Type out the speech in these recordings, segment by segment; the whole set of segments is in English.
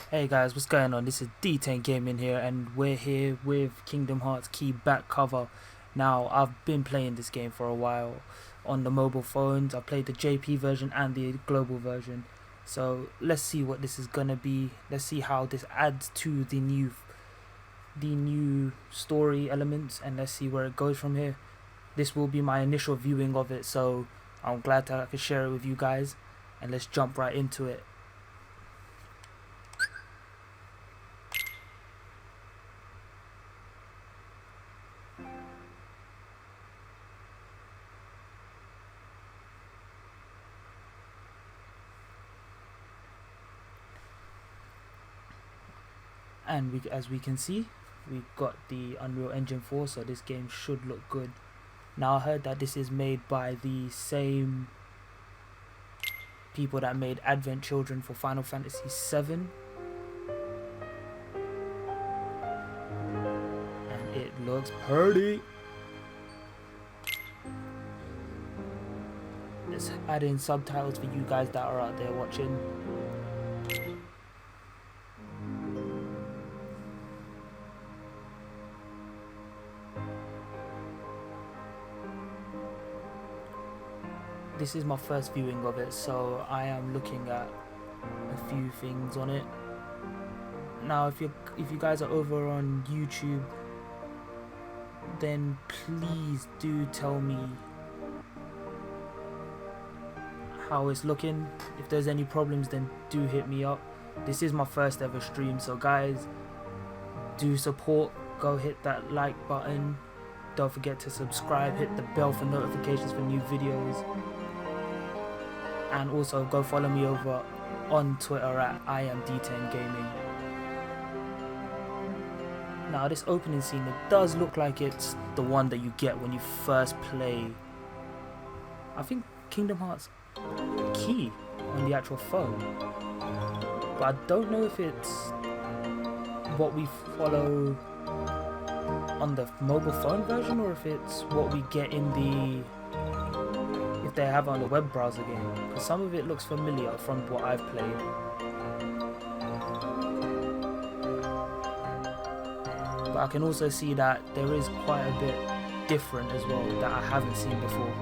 Hey guys, what's going on? This is D10 Gaming here, and we're here with Kingdom Hearts Key back cover. Now, I've been playing this game for a while on the mobile phones. I played the JP version and the global version. So let's see what this is gonna be. Let's see how this adds to the new story elements, and let's see where it goes from here. This will be my initial viewing of it, so I'm glad that I could share it with you guys, and let's jump right into it. And as we can see, we've got the Unreal Engine 4, so this game should look good. Now, I heard that this is made by the same people that made Advent Children for Final Fantasy VII, and it looks pretty. Let's add in subtitles for you guys that are out there watching. This is my first viewing of it, so I am looking at a few things on it. Now, if you guys are over on YouTube, then please do tell me how it's looking. If there's any problems, then do hit me up. This is my first ever stream, so guys, do support. Go hit that like button. Don't forget to subscribe, hit the bell for notifications for new videos. And also go follow me over on Twitter at IamD10Gaming. Now, this opening scene, it does look like it's the one that you get when you first play, I think, Kingdom Hearts Key on the actual phone. But I don't know if it's what we follow on the mobile phone version, or if it's what we get in the, if they have on the web browser game, because some of it looks familiar from what I've played. But I can also see that there is quite a bit different as well that I haven't seen before.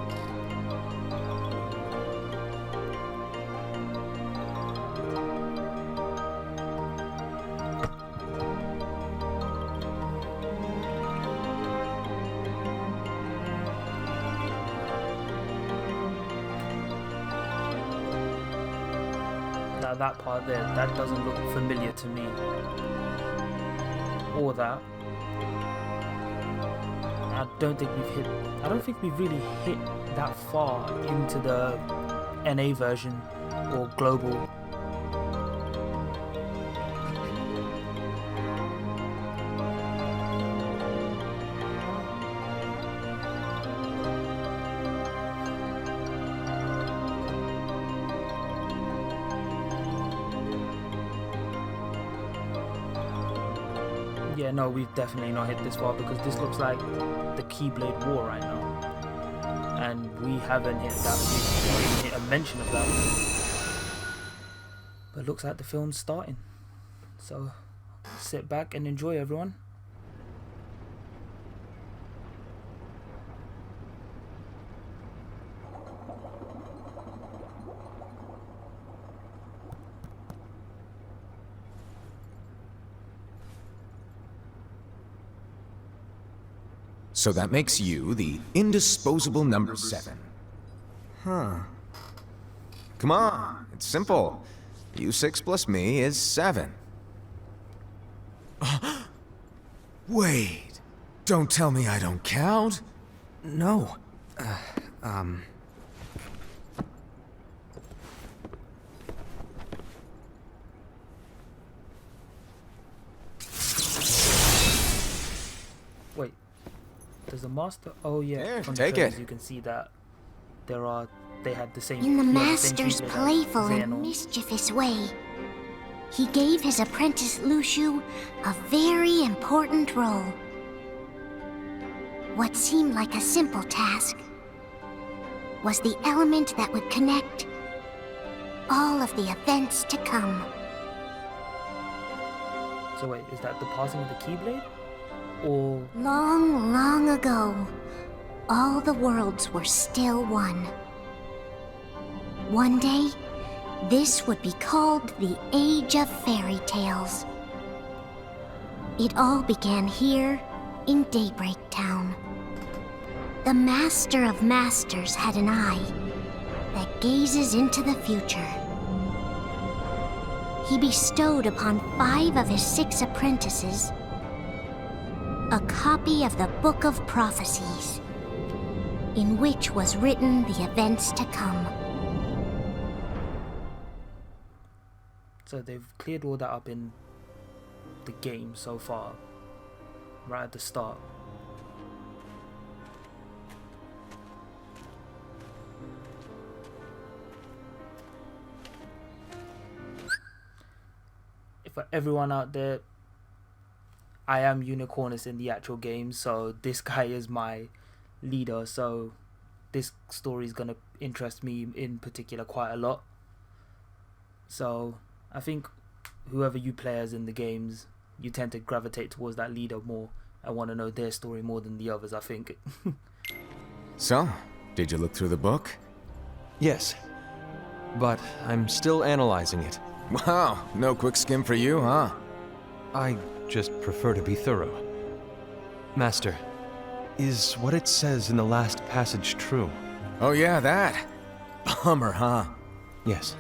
Now that part there, that doesn't look familiar to me. Or that. I don't think we've really hit that far into the NA version or global. Yeah, no, we've definitely not hit this far, because this looks like the Keyblade War right now, and we haven't hit that. We haven't even hit a mention of that. But it looks like the film's starting, so sit back and enjoy, everyone. So that makes you the indisposable number 7. Huh. Come on, it's simple. U6 plus me is 7. Wait, don't tell me I don't count? No. Wait, does the master? Oh yeah, Here, from take the trailers it. you can see that they had the same. In the same Master's Keyblade as playful and Xehanort. mischievous way, he gave his apprentice Luxu a very important role. What seemed like a simple task was the element that would connect all of the events to come. So wait, is that the passing of the Keyblade? Or Long, long ago, all the worlds were still one. One day, this would be called the Age of Fairy Tales. It all began here in Daybreak Town. The Master of Masters had an eye that gazes into the future. He bestowed upon 5 of his 6 apprentices a copy of the Book of Prophecies, in which was written the events to come. so they've cleared all that up in the game so far, right at the start. For everyone out there, I am Unicornus in the actual game, so this guy is my leader, so this story is gonna interest me in particular quite a lot. So I think whoever you play as in the games, you tend to gravitate towards that leader more. I want to know their story more than the others, I think. So, did you look through the book? Yes, but I'm still analyzing it. Wow, no quick skim for you, huh? I just prefer to be thorough. Master, is what it says in the last passage true? Oh yeah, that. Bummer, huh? Yes.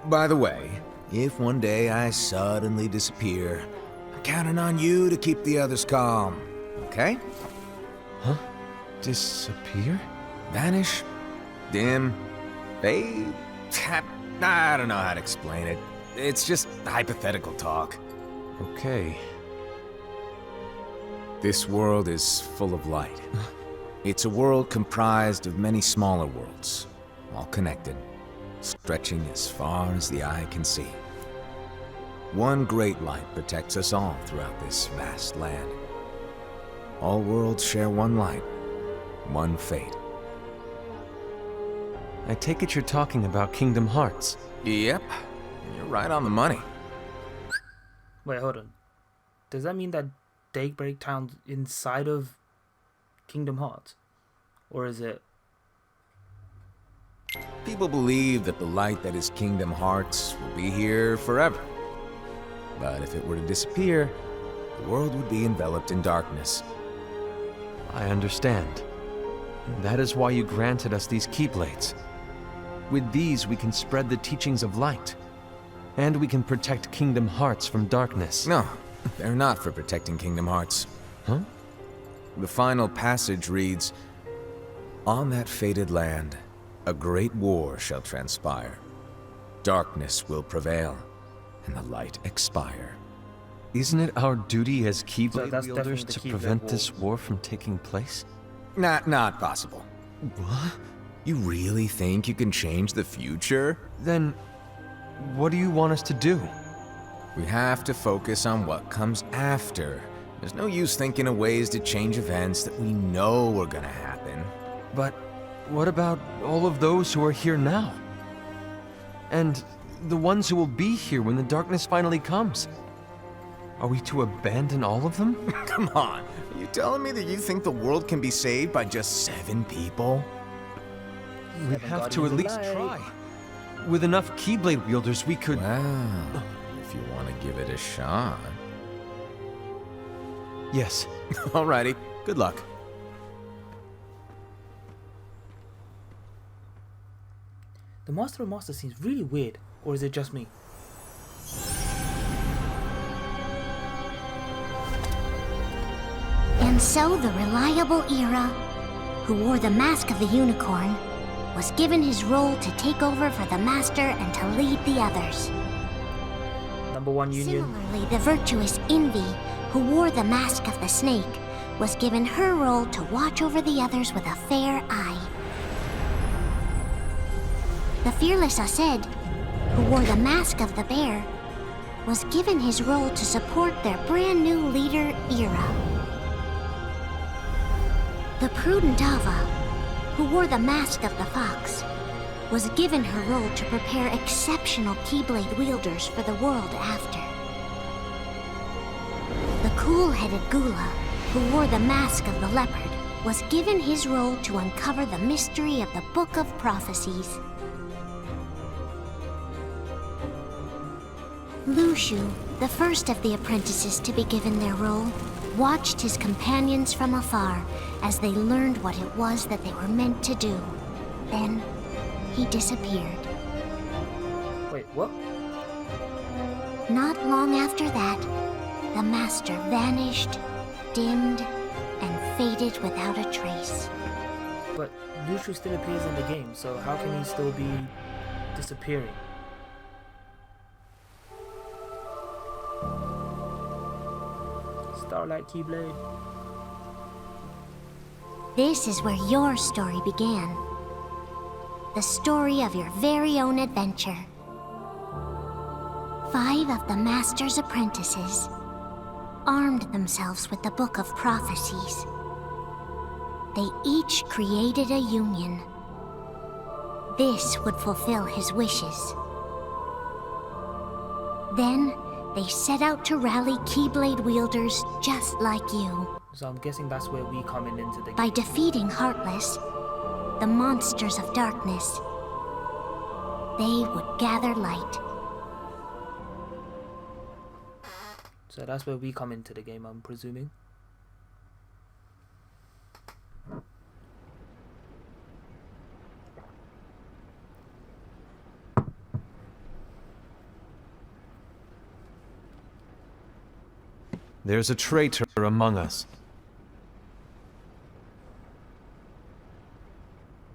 By the way, if one day I suddenly disappear, I'm counting on you to keep the others calm, okay? Huh? Disappear? Vanish, dim, fade. I don't know how to explain it. It's just hypothetical talk. Okay. This world is full of light. It's a world comprised of many smaller worlds, all connected, stretching as far as the eye can see. One great light protects us all throughout this vast land. All worlds share one light, one fate. I take it you're talking about Kingdom Hearts. Yep, you're right on the money. Wait, hold on. Does that mean that Daybreak Town's inside of Kingdom Hearts? Or is it... People believe that the light that is Kingdom Hearts will be here forever. But if it were to disappear, the world would be enveloped in darkness. I understand. That is why you granted us these Keyblades. With these, we can spread the teachings of light. And we can protect Kingdom Hearts from darkness. No, they're not for protecting Kingdom Hearts. Huh? The final passage reads, "On that fated land, a great war shall transpire. Darkness will prevail, and the light expire." Isn't it our duty as Keyblade that's wielders definitely to the Keyblade prevent war. this war from taking place? Not possible. What? You really think you can change the future? Then, what do you want us to do? We have to focus on what comes after. There's no use thinking of ways to change events that we know are gonna happen. But what about all of those who are here now? And the ones who will be here when the darkness finally comes? Are we to abandon all of them? Come on, are you telling me that you think the world can be saved by just 7 people? We'd Seven have to at Guardians least of try. Light. With enough Keyblade wielders, we could... Well, if you want to give it a shot. Yes. Alrighty, good luck. The Master of Masters seems really weird, or is it just me? And so the reliable Era, who wore the mask of the unicorn, was given his role to take over for the Master and to lead the others. Number 1 Union. Similarly, the virtuous Envy, who wore the mask of the snake, was given her role to watch over the others with a fair eye. The fearless Aced, who wore the mask of the bear, was given his role to support their brand new leader, Era. The prudent Ava, who wore the mask of the fox, was given her role to prepare exceptional Keyblade wielders for the world after. The cool-headed Gula, who wore the mask of the leopard, was given his role to uncover the mystery of the Book of Prophecies. Lushu, the first of the apprentices to be given their role, watched his companions from afar as they learned what it was that they were meant to do. Then, he disappeared. Wait, what? Not long after that, the master vanished, dimmed, and faded without a trace. But Lushu still appears in the game, so how can he still be disappearing? Starlight Keyblade. This is where your story began. The story of your very own adventure. 5 of the Master's apprentices armed themselves with the Book of Prophecies. They each created a union. This would fulfill his wishes. Then, they set out to rally Keyblade wielders just like you. So I'm guessing that's where we come in into the By game. defeating Heartless, the monsters of darkness, they would gather light. So that's where we come into the game, I'm presuming. There's a traitor among us.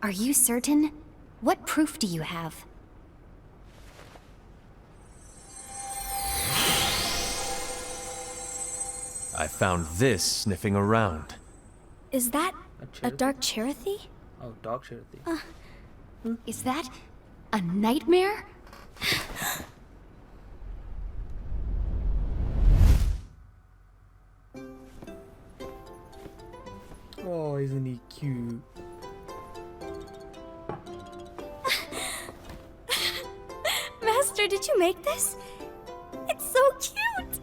Are you certain? What proof do you have? I found this sniffing around. Is that a Cherith? dark Cherith? Oh, Dark Cherith. Is that a nightmare? Oh, isn't he cute? Master, did you make this? It's so cute!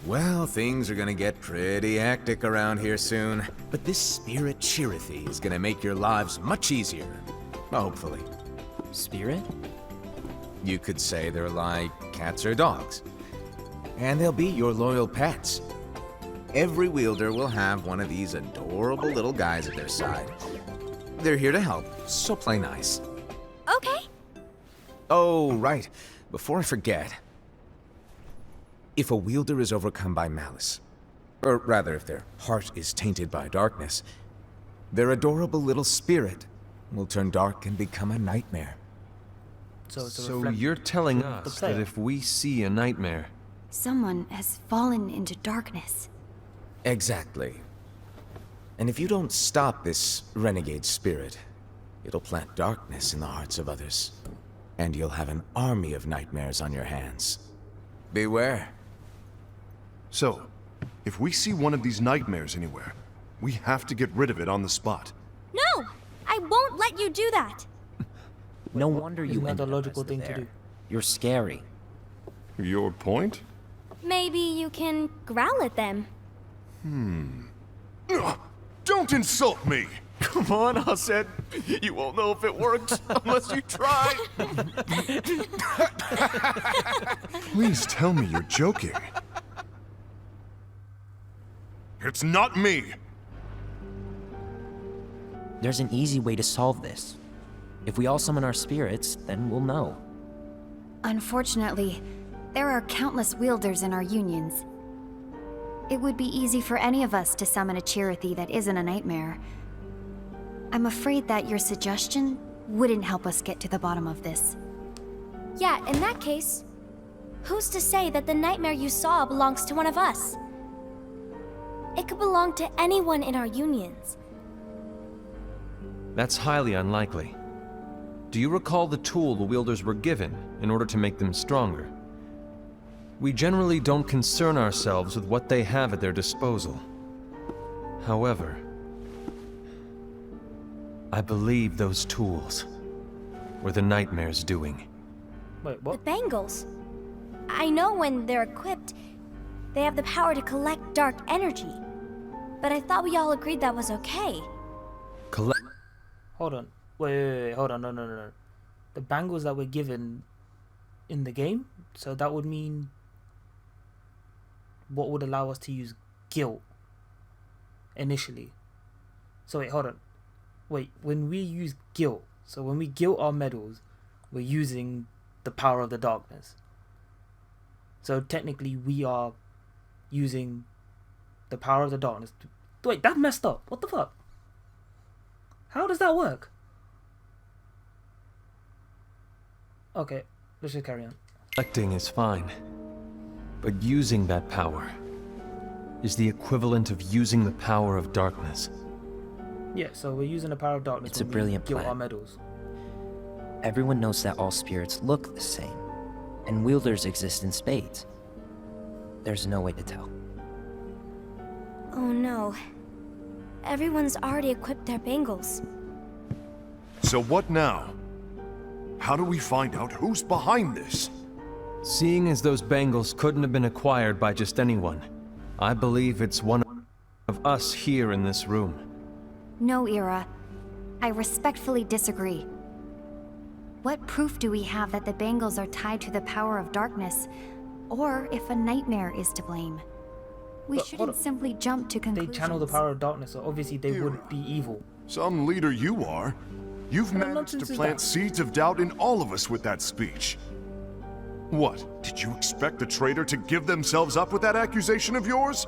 Well, things are gonna get pretty hectic around here soon. But this spirit Chirithi is gonna make your lives much easier. Hopefully. Spirit? You could say they're like cats or dogs. And they'll be your loyal pets. Every wielder will have one of these adorable little guys at their side. They're here to help, so play nice. Okay. Oh, right. Before I forget. If a wielder is overcome by malice, or rather if their heart is tainted by darkness, their adorable little spirit will turn dark and become a nightmare. So it's a So reflect- you're telling the us player. that if we see a nightmare, Someone has fallen into darkness. Exactly. And if you don't stop this renegade spirit, it'll plant darkness in the hearts of others. And you'll have an army of nightmares on your hands. Beware. So, if we see one of these nightmares anywhere, we have to get rid of it on the spot. No! I won't let you do that! No wonder you Isn't that ended the up logical as thing to there. do? You're scary. Your point? Maybe you can growl at them. Don't insult me! Come on, Hased. You won't know if it works unless you try. Please tell me you're joking. It's not me! There's an easy way to solve this. If we all summon our spirits, then we'll know. Unfortunately, there are countless wielders in our unions. It would be easy for any of us to summon a Cherith that isn't a nightmare. I'm afraid that your suggestion wouldn't help us get to the bottom of this. Yeah, in that case, who's to say that the nightmare you saw belongs to one of us? It could belong to anyone in our unions. that's highly unlikely. Do you recall the tool the wielders were given in order to make them stronger? We generally don't concern ourselves with what they have at their disposal. However, I believe those tools were the nightmare's doing. Wait, The what? bangles. I know when they're equipped, they have the power to collect dark energy. But I thought we all agreed that was okay. Collect. Hold on. Wait, hold on. No. The bangles that were given in the game, so that would mean what would allow us to use guilt initially. So wait, hold on. Wait, when we use guilt, so when we guilt our medals, we're using the power of the darkness. So technically we are using the power of the darkness. Wait, that messed up. What the fuck? How does that work? Okay, let's just carry on. Collecting is fine, but using that power is the equivalent of using the power of darkness. Yeah, so we're using the power of darkness. It's a when we brilliant guilt plan. our medals. Everyone knows that all spirits look the same, and wielders exist in spades. There's no way to tell. Oh no. Everyone's already equipped their bangles. So what now? How do we find out who's behind this? Seeing as those bangles couldn't have been acquired by just anyone, I believe it's one of us here in this room. No, Ira. I respectfully disagree. What proof do we have that the bangles are tied to the power of darkness, or if a nightmare is to blame? We But hold shouldn't on. simply jump to They conclusions. channel the power of darkness, so obviously they would be evil. Some leader you are. You've What managed to nonsense is plant that? seeds of doubt in all of us with that speech. What? Did you expect the traitor to give themselves up with that accusation of yours?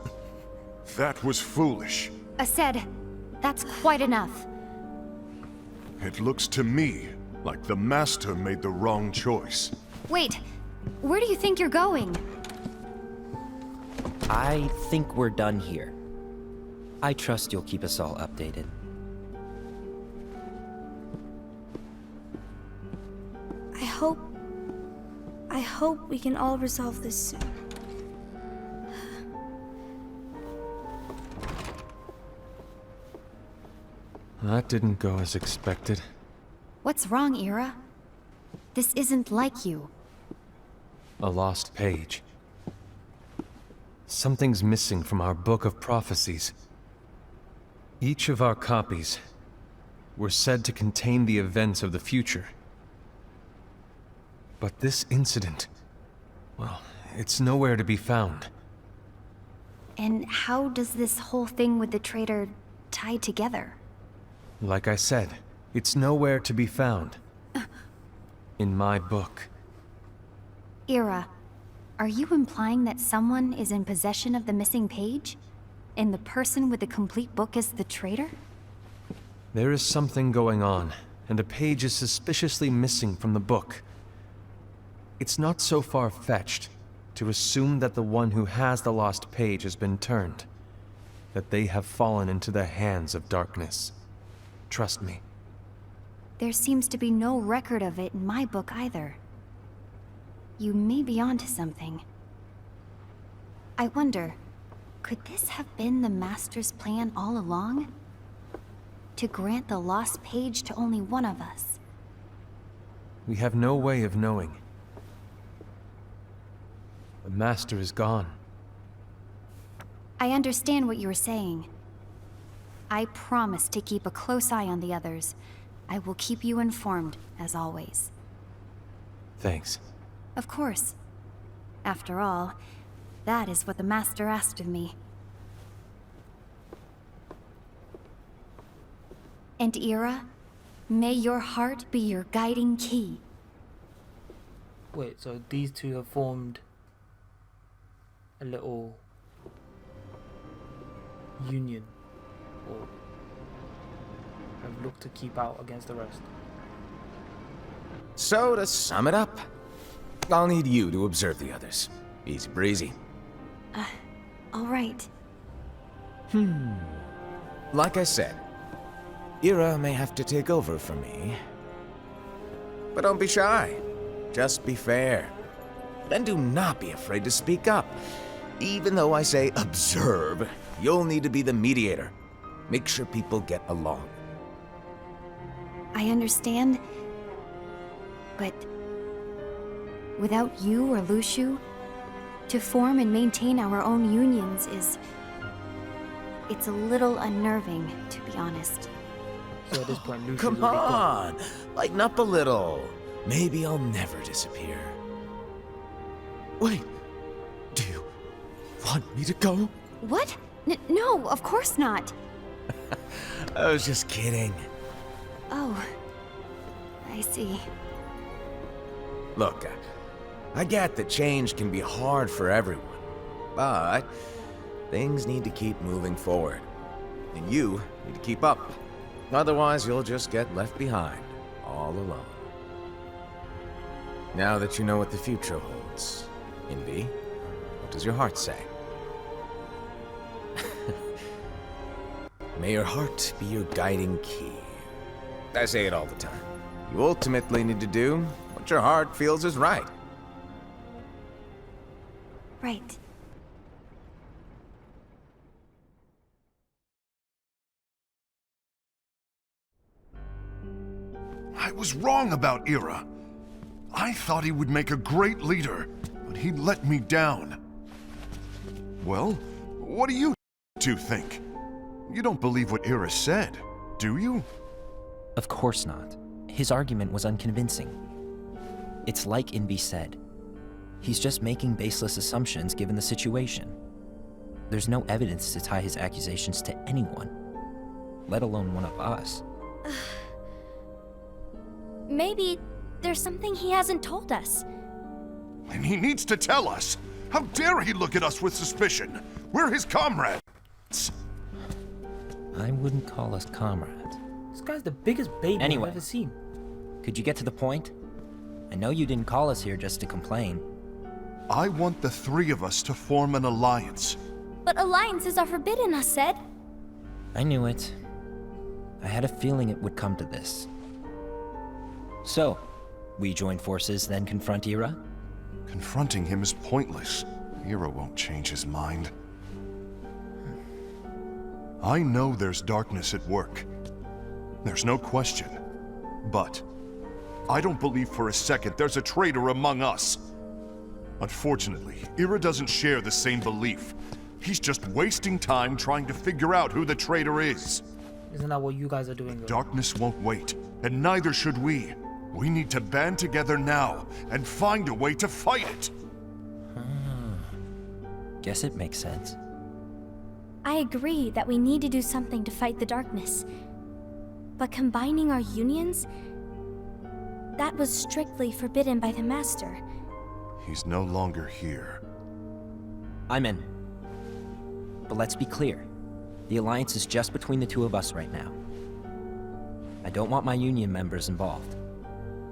That was foolish. Aced, that's quite enough. It looks to me like the Master made the wrong choice. Wait, where do you think you're going? I think we're done here. I trust you'll keep us all updated. I hope we can all resolve this soon. That didn't go as expected. What's wrong, Ira? This isn't like you. A lost page. Something's missing from our book of prophecies. Each of our copies were said to contain the events of the future. But this incident, well, it's nowhere to be found. And how does this whole thing with the traitor tie together? Like I said, it's nowhere to be found. In my book. Ira, are you implying that someone is in possession of the missing page? And the person with the complete book is the traitor? There is something going on, and a page is suspiciously missing from the book. It's not so far-fetched to assume that the one who has the lost page has been turned, that they have fallen into the hands of darkness. Trust me. There seems to be no record of it in my book either. You may be onto something. I wonder, could this have been the Master's plan all along? To grant the lost page to only one of us? We have no way of knowing. The Master is gone. I understand what you were saying. I promise to keep a close eye on the others. I will keep you informed, as always. Thanks. Of course. After all, that is what the Master asked of me. And Ira, may your heart be your guiding key. Wait, so these two have formed a little union, or have looked to keep out against the rest. So, to sum it up, I'll need you to observe the others. Easy breezy. All right. Like I said, Ira may have to take over for me. But don't be shy. Just be fair. And do not be afraid to speak up. Even though I say observe, you'll need to be the mediator. Make sure people get along. I understand. But without you or Luxu, To form and maintain our own unions is... it's a little unnerving, to be honest. So at this point, Lucius Come already gone. on! Lighten up a little. Maybe I'll never disappear. Wait, do you want me to go? What? No, of course not. I was just kidding. Oh, I see. Look, I get that change can be hard for everyone, but things need to keep moving forward. And you need to keep up. Otherwise, you'll just get left behind, all alone. Now that you know what the future holds, Envy, what does your heart say? May your heart be your guiding key. I say it all the time. You ultimately need to do what your heart feels is right. Right. I was wrong about Ira. I thought he would make a great leader, but he let me down. Well, what do you two think? You don't believe what Ira said, do you? Of course not. His argument was unconvincing. It's like Envy said. He's just making baseless assumptions given the situation. There's no evidence to tie his accusations to anyone, let alone one of us. Maybe there's something he hasn't told us. And he needs to tell us. How dare he look at us with suspicion? We're his comrades. I wouldn't call us comrades. This guy's the biggest baby Anyway. I've ever seen. Could you get to the point? I know you didn't call us here just to complain. I want the three of us to form an alliance. But alliances are forbidden, us said. I knew it. I had a feeling it would come to this. So, we join forces, then confront Ira? Confronting him is pointless. Ira won't change his mind. I know there's darkness at work. There's no question. But I don't believe for a second there's a traitor among us. Unfortunately, Ira doesn't share the same belief. He's just wasting time trying to figure out who the traitor is. Isn't that what you guys are doing? Though? Darkness won't wait, and neither should we. We need to band together now and find a way to fight it. Guess it makes sense. I agree that we need to do something to fight the darkness. But combining our unions? That was strictly forbidden by the Master. He's no longer here. I'm in. But let's be clear. The alliance is just between the two of us right now. I don't want my union members involved.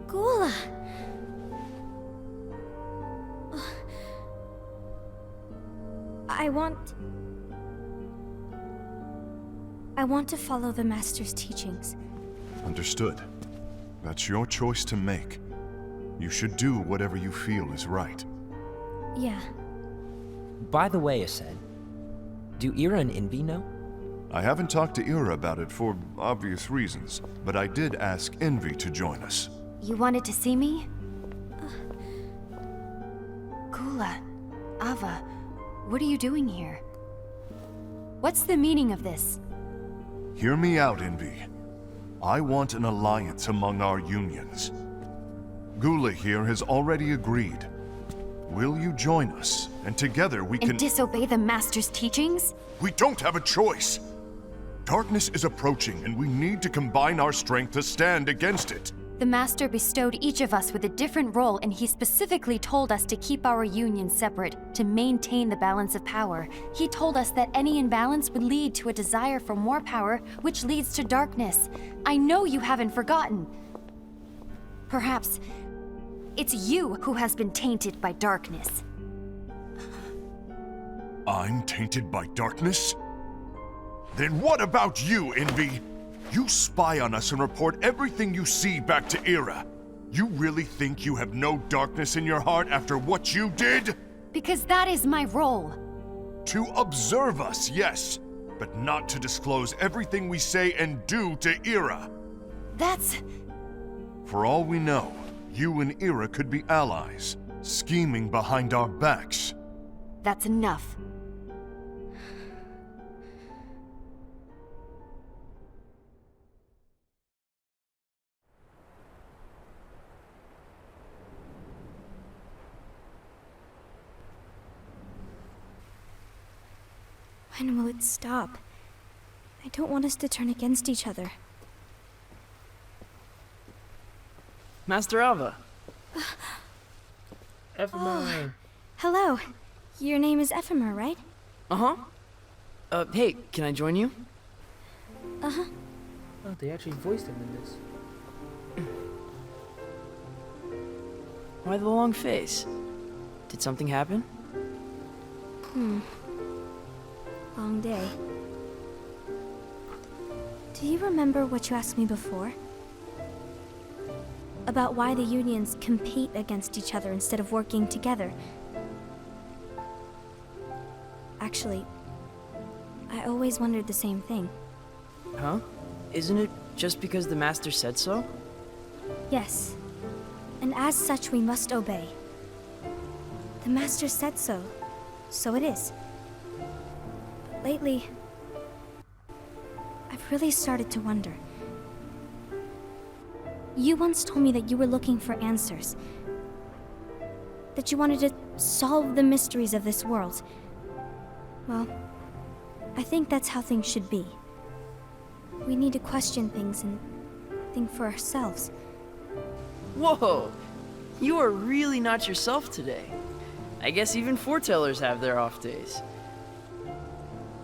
Gula! I want to follow the Master's teachings. Understood. That's your choice to make. You should do whatever you feel is right. Yeah. By the way, Ased, do Ira and Envy know? I haven't talked to Ira about it for obvious reasons, but I did ask Envy to join us. You wanted to see me? Gula, Ava, what are you doing here? What's the meaning of this? Hear me out, Envy. I want an alliance among our unions. Gula here has already agreed. Will you join us? And together we can... And disobey the Master's teachings? We don't have a choice! Darkness is approaching, and we need to combine our strength to stand against it. The Master bestowed each of us with a different role, and he specifically told us to keep our union separate, to maintain the balance of power. He told us that any imbalance would lead to a desire for more power, which leads to darkness. I know you haven't forgotten. Perhaps it's you who has been tainted by darkness. I'm tainted by darkness? Then what about you, Envy? You spy on us and report everything you see back to Ira. You really think you have no darkness in your heart after what you did? Because that is my role. To observe us, yes, but not to disclose everything we say and do to Ira. That's... For all we know, you and Ira could be allies, scheming behind our backs. That's enough. When will it stop? I don't want us to turn against each other. Master Alva. Ephemer. Hello. Your name is Ephemer, right? Uh-huh. Hey, can I join you? Uh-huh. Oh, they actually voiced him in this. Why the long face? Did something happen? Long day. Do you remember what you asked me before? About why the unions compete against each other instead of working together. Actually, I always wondered the same thing. Huh? Isn't it just because the Master said so? Yes. And as such, we must obey. The Master said so, so it is. But lately, I've really started to wonder. You once told me that you were looking for answers. That you wanted to solve the mysteries of this world. Well, I think that's how things should be. We need to question things and think for ourselves. Whoa! You are really not yourself today. I guess even foretellers have their off days.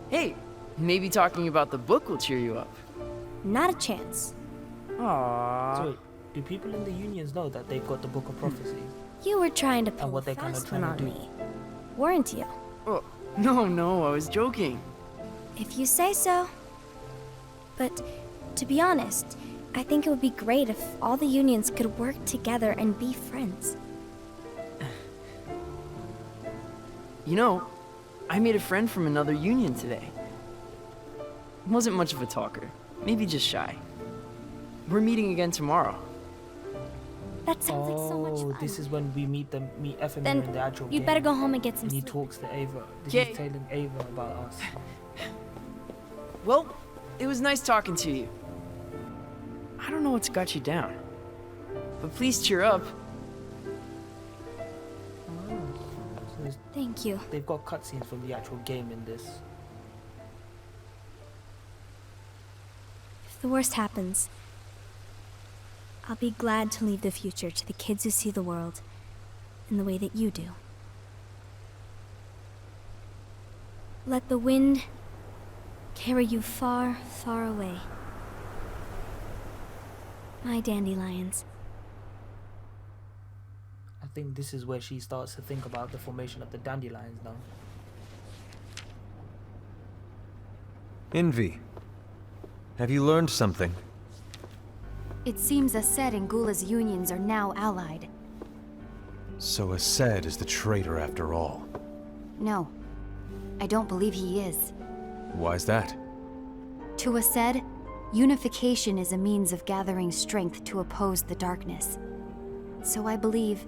Hey, maybe talking about the book will cheer you up. Not a chance. Aww. So wait, do people in the unions know that they've got the Book of Prophecy? You were trying to pull what a they're kinda fast trying one to on do. me, weren't you? Oh, no, I was joking. If you say so. But to be honest, I think it would be great if all the unions could work together and be friends. You know, I made a friend from another union today. Wasn't much of a talker, maybe just shy. We're meeting again tomorrow. That sounds like so much fun. This is when we meet Ephemer Then in the actual you'd game. better go home and get some And he sleep. talks to Ava. This Okay. is telling Ava about us. Well, it was nice talking to you. I don't know what's got you down. But please cheer up. So Thank you. they've got cutscenes from the actual game in this. If the worst happens, I'll be glad to leave the future to the kids who see the world in the way that you do. Let the wind carry you far, far away. My dandelions. I think this is where she starts to think about the formation of the dandelions now. Envy. Have you learned something? It seems Aced and Gula's unions are now allied. So Aced is the traitor after all. No, I don't believe he is. Why's that? To Aced, unification is a means of gathering strength to oppose the darkness. So I believe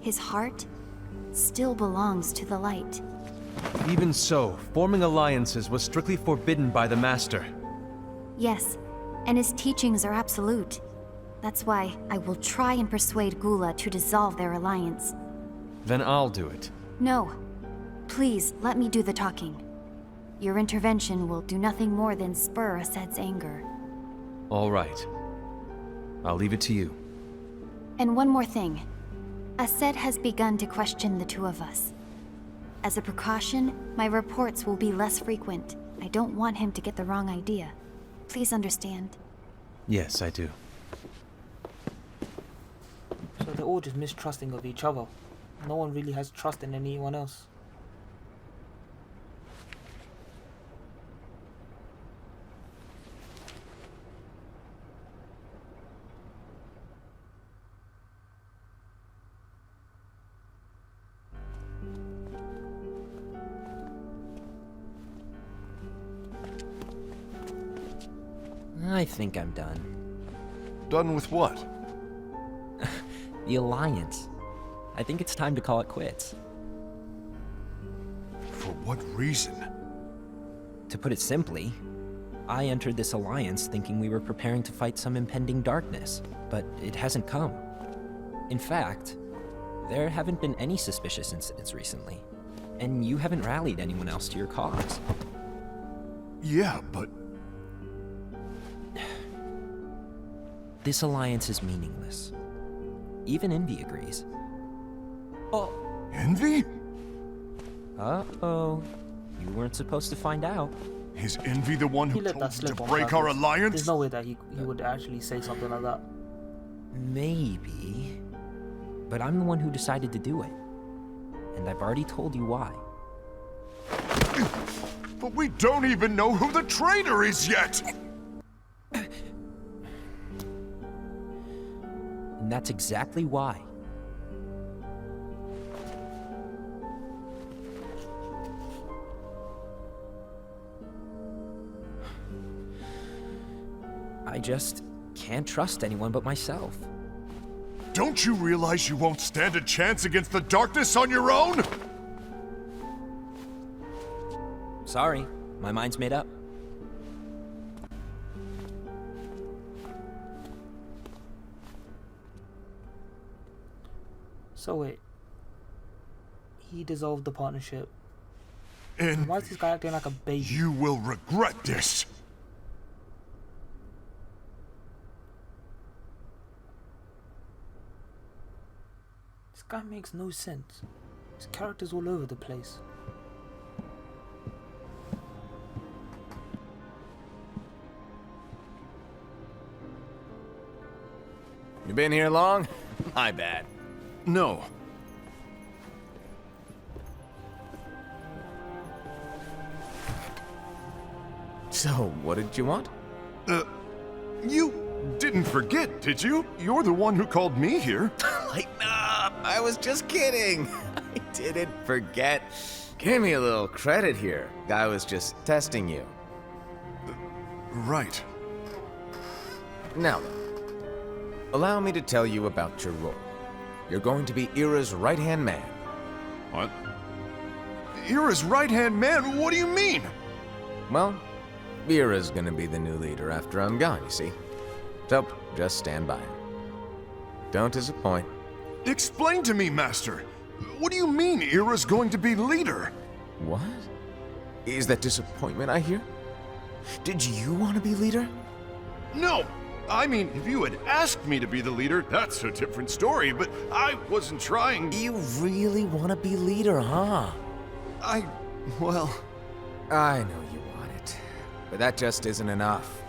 his heart still belongs to the light. Even so, forming alliances was strictly forbidden by the Master. Yes, and his teachings are absolute. That's why I will try and persuade Gula to dissolve their alliance. Then I'll do it. No. Please, let me do the talking. Your intervention will do nothing more than spur Aced's anger. All right. I'll leave it to you. And one more thing. Aced has begun to question the two of us. As a precaution, my reports will be less frequent. I don't want him to get the wrong idea. Please understand. Yes, I do. So they're all just mistrusting of each other. No one really has trust in anyone else. I think I'm done. Done with what? The Alliance. I think it's time to call it quits. For what reason? To put it simply, I entered this alliance thinking we were preparing to fight some impending darkness, but it hasn't come. In fact, there haven't been any suspicious incidents recently, and you haven't rallied anyone else to your cause. Yeah, but This alliance is meaningless. Even Envy agrees. Oh. Envy? Uh-oh. You weren't supposed to find out. Is Envy the one He who let told that you to slip on break our purpose. alliance? There's no way that he would actually say something like that. Maybe. But I'm the one who decided to do it. And I've already told you why. But we don't even know who the traitor is yet! And that's exactly why. I just can't trust anyone but myself. Don't you realize you won't stand a chance against the darkness on your own? Sorry, my mind's made up. So wait. He dissolved the partnership. And Why is this guy acting like a baby? you will regret this. This guy makes no sense. His character's all over the place. You been here long? My bad. No. So, what did you want? You didn't forget, did you? You're the one who called me here. Lighten up! I was just kidding. I didn't forget. Give me a little credit here. I was just testing you. Right. Now, allow me to tell you about your role. You're going to be Ira's right-hand man. What? Ira's right-hand man? What do you mean? Well, Ira's gonna be the new leader after I'm gone, you see. So, just stand by. Don't disappoint. Explain to me, Master. What do you mean Ira's going to be leader? What? Is that disappointment I hear? Did you want to be leader? No! I mean, if you had asked me to be the leader, that's a different story, but I wasn't trying. You really want to be leader, huh? Well... I know you want it, but that just isn't enough.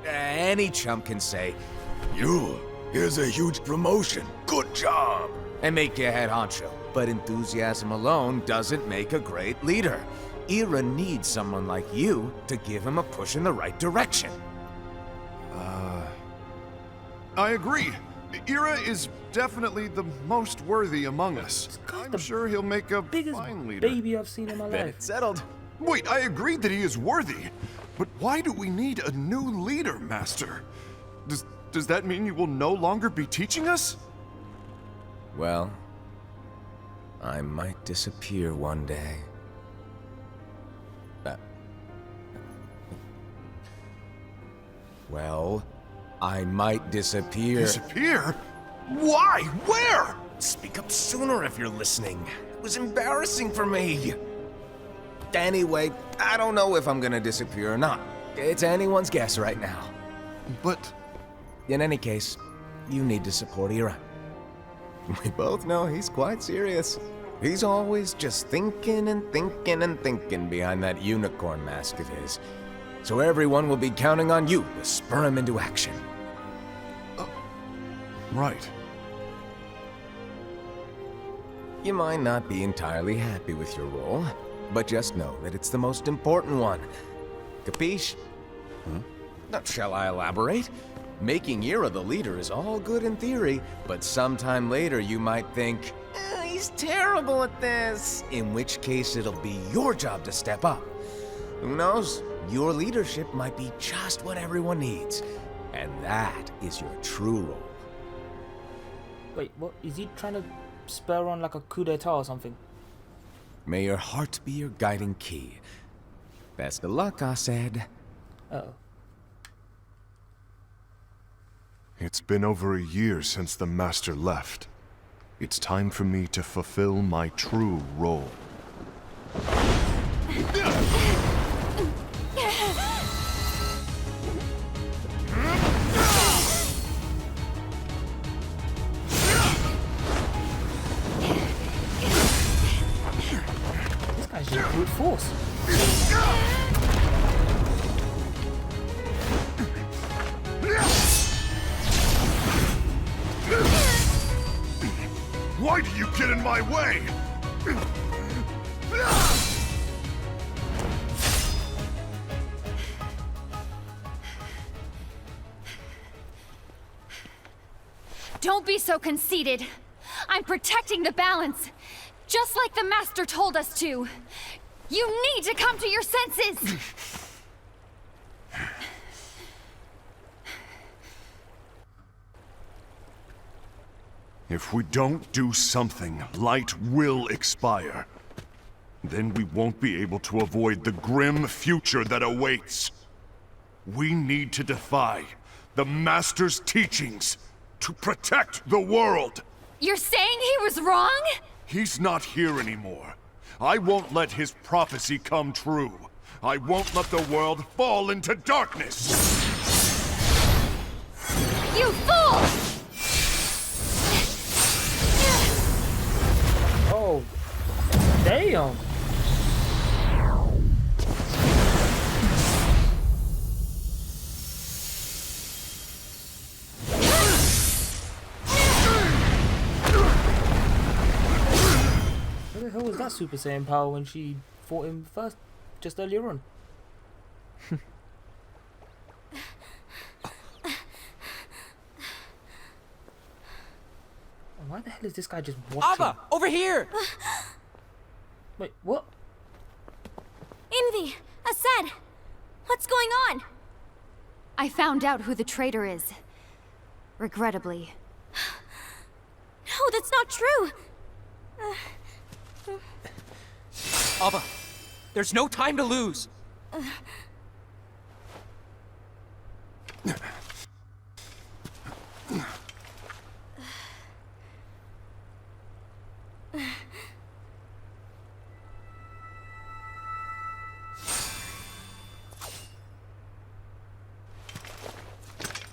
Any chump can say, here's a huge promotion, good job, and make you head honcho. But enthusiasm alone doesn't make a great leader. Ira needs someone like you to give him a push in the right direction. I agree. Ira is definitely the most worthy among us. I'm the sure he'll make a Biggest fine leader. baby I've seen in my Bet life. it's settled. Wait, I agree that he is worthy. But why do we need a new leader, Master? Does that mean you will no longer be teaching us? Well, I might disappear one day. Well, I might disappear. Disappear? Why? Where? Speak up sooner if you're listening. It was embarrassing for me. Anyway, I don't know if I'm gonna disappear or not. It's anyone's guess right now. But In any case, you need to support Ira. We both know he's quite serious. He's always just thinking and thinking and thinking behind that unicorn mask of his. So everyone will be counting on you to spur him into action. right. You might not be entirely happy with your role, but just know that it's the most important one. Capiche? Shall I elaborate? Making Ira the leader is all good in theory, but sometime later you might think, he's terrible at this. In which case it'll be your job to step up. Who knows? Your leadership might be just what everyone needs. And that is your true role. Wait, what? Is he trying to spur on like a coup d'etat or something? May your heart be your guiding key. Best of luck, Asaid. Uh-oh. It's been over a year since the Master left. It's time for me to fulfill my true role. This guy's just brute force. Why do you get in my way? Don't be so conceited. I'm protecting the balance, just like the Master told us to. You need to come to your senses! If we don't do something, light will expire. Then we won't be able to avoid the grim future that awaits. We need to defy the Master's teachings to protect the world. You're saying he was wrong? He's not here anymore. I won't let his prophecy come true. I won't let the world fall into darkness. You fool! Oh, damn. Where the hell was that Super Saiyan power when she fought him first, just earlier on? Why the hell is this guy just watching? Ava, over here! Wait, what? Envy! Asaid! What's going on? I found out who the traitor is. Regrettably. No, that's not true! Ava, there's no time to lose.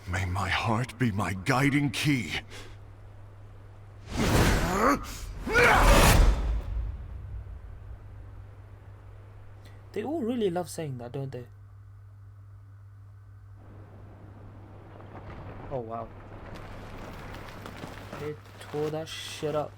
May my heart be my guiding key. They all really love saying that, don't they? Oh wow. They tore that shit up.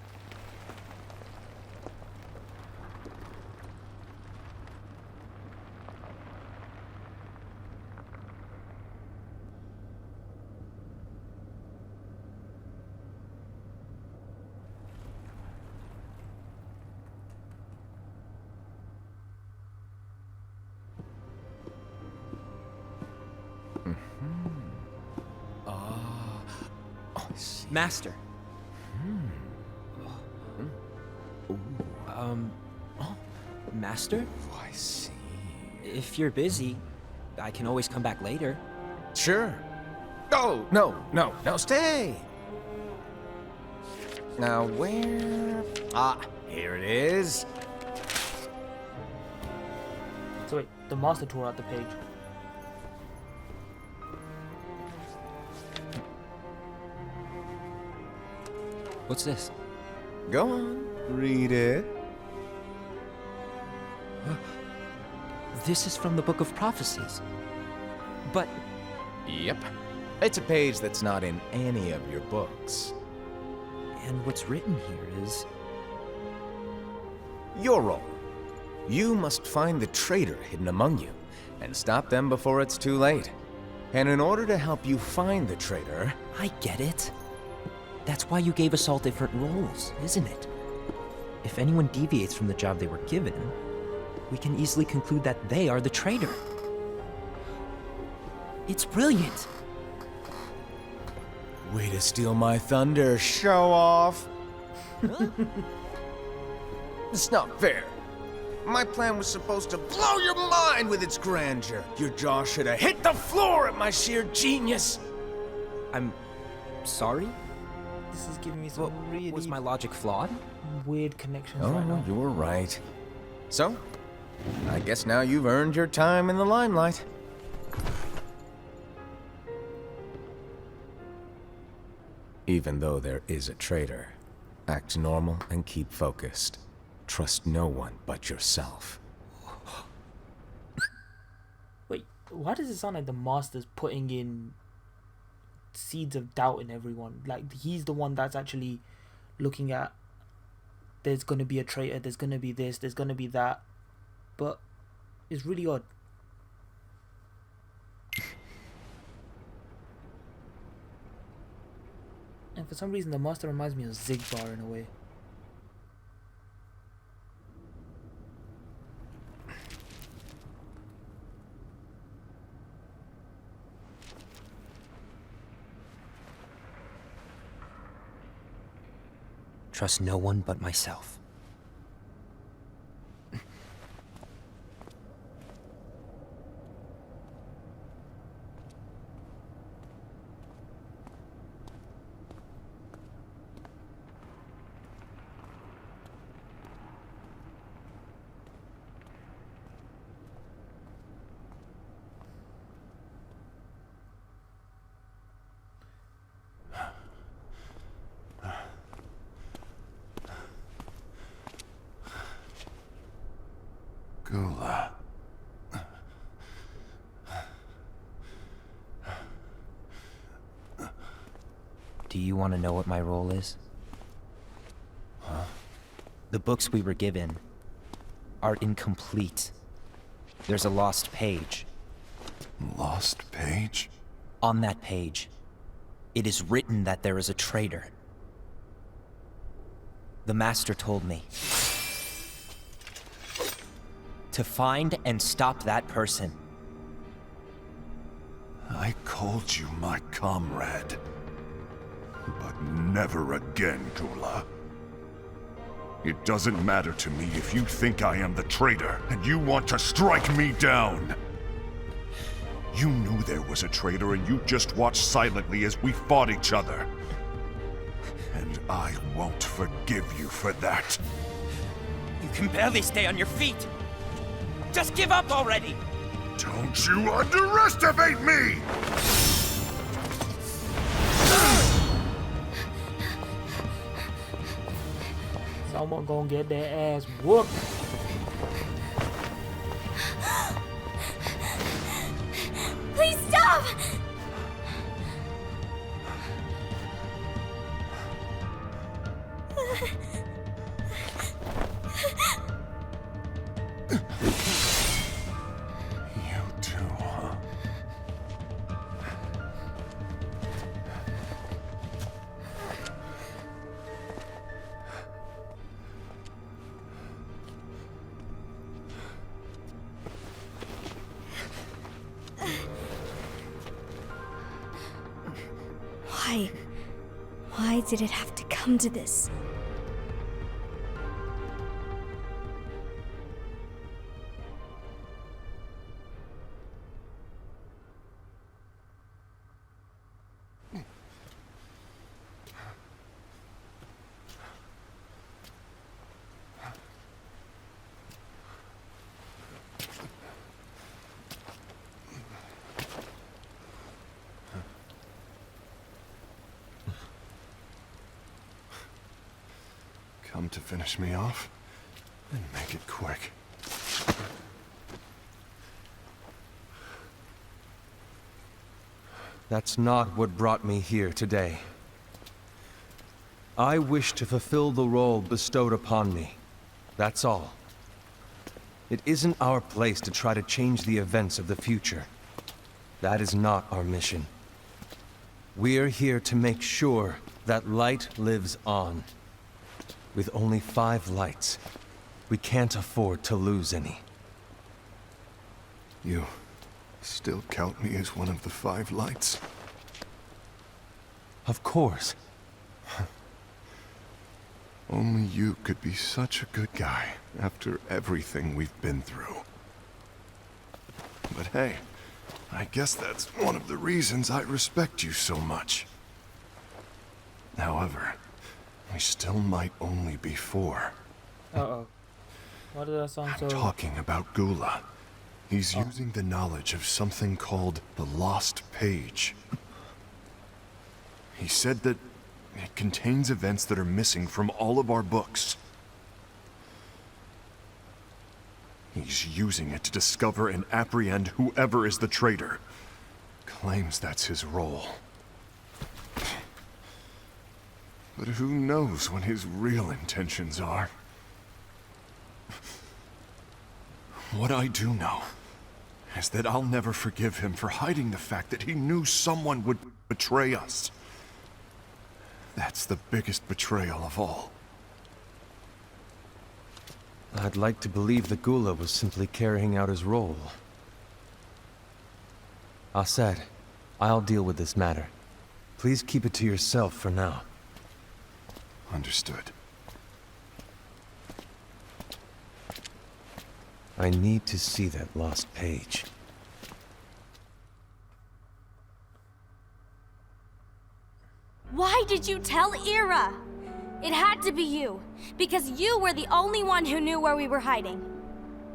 Master. Master? Oh, I see. If you're busy, I can always come back later. Sure. Oh, no, stay! Now, where... Ah, here it is. So wait, the master tore out the page. What's this? Go on, read it. This is from the Book of Prophecies. But Yep. It's a page that's not in any of your books. and what's written here is Your role. You must find the traitor hidden among you, and stop them before it's too late. And in order to help you find the traitor... I get it. That's why you gave us all different roles, isn't it? If anyone deviates from the job they were given, we can easily conclude that they are the traitor. It's brilliant. Way to steal my thunder, show off! It's not fair. My plan was supposed to blow your mind with its grandeur. Your jaw should have hit the floor at my sheer genius. I'm sorry? This is giving me some really Was my logic flawed? weird connections Oh, right now. you're right. So, I guess now you've earned your time in the limelight. Even though there is a traitor, act normal and keep focused. Trust no one but yourself. Wait, why does it sound like the Master's putting in seeds of doubt in everyone? Like, he's the one that's actually looking at, there's going to be a traitor, there's going to be this, there's going to be that. But it's really odd. And for some reason, the Master reminds me of Zigbar in a way. Trust no one but myself. Gula. Do you want to know what my role is? Huh? The books we were given are incomplete. There's a lost page. Lost page? On that page, it is written that there is a traitor. The Master told me to find and stop that person. I called you my comrade. But never again, Gula. It doesn't matter to me if you think I am the traitor, and you want to strike me down. You knew there was a traitor, and you just watched silently as we fought each other. And I won't forgive you for that. You can barely stay on your feet. Just give up already! Don't you underestimate me! Someone gonna get their ass whooped. Please stop! You too, huh? Why? Why did it have to come to this? Come to finish me off? Then make it quick. That's not what brought me here today. I wish to fulfill the role bestowed upon me. That's all. It isn't our place to try to change the events of the future. That is not our mission. We're here to make sure that light lives on. With only 5 lights, we can't afford to lose any. You still count me as one of the 5 lights? Of course. Only you could be such a good guy after everything we've been through. But hey, I guess that's one of the reasons I respect you so much. However, we still might only be four. Uh-oh. Why did that sound I'm so... talking about Gula. He's using the knowledge of something called the Lost Page. He said that it contains events that are missing from all of our books. He's using it to discover and apprehend whoever is the traitor. Claims that's his role. But who knows what his real intentions are? What I do know is that I'll never forgive him for hiding the fact that he knew someone would betray us. That's the biggest betrayal of all. I'd like to believe that Gula was simply carrying out his role. Aset, I'll deal with this matter. Please keep it to yourself for now. Understood. I need to see that lost page. Why did you tell Ira? It had to be you, because you were the only one who knew where we were hiding.